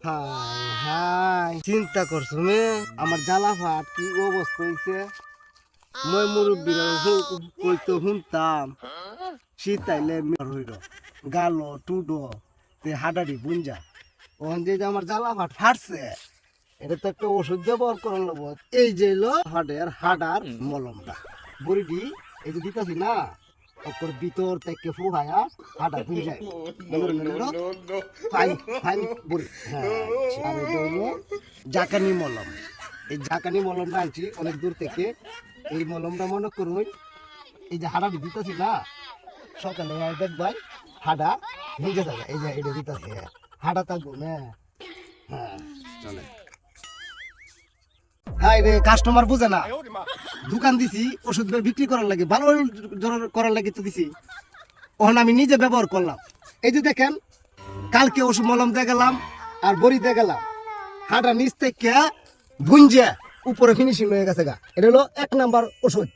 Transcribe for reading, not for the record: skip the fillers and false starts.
High high চিন্তা করছো মে আমার জ্বালা ভাত কি অবস্থা হইছে। মই মুরব্বীরা কইতো শুনতাম শীত আইলে হইল গালো টুডো তে হাডারি বুঞ্জা ওখান যে আমার জ্বালা ভাত ফাটছে এটা তো একটা ওষুধ ব্যবহার করার লব। এই যে এলো হাডার মলমটা বড়িটি এই যে দিতেছি না ওর ভিতর থেকে ফুহায়া হাডা বুঝায় ফাইন ফাইন বড়ি। হ্যাঁ আর এটা হলো জাকানি মলম। এই জাকানি মলমটা আনছি অনেক দূর থেকে। এই মলমটা মনে করুন এই যে হাডাটি দিতেছি না সকালে দেখবাই হাডা ভিজে যাবে। এই যে এটা দিতেছি হাডা থাকবো না। হ্যাঁ চলে হাই রে কাস্টমার বুঝে না দোকান দিছি ওষুধ বিক্রি করার লাগে ভালো করার লাগে তো দিছি ওখানে আমি নিজে ব্যবহার করলাম। এই যে দেখেন কালকে ওষুধ মলম দিয়ে গেলাম আর বড়ি দিয়ে গেলাম হাডা নিচ থেকে ভুঞ্জে উপরে ফিনিশিং হয়ে গেছে গা। এটা হলো 1 নাম্বার ওষুধ।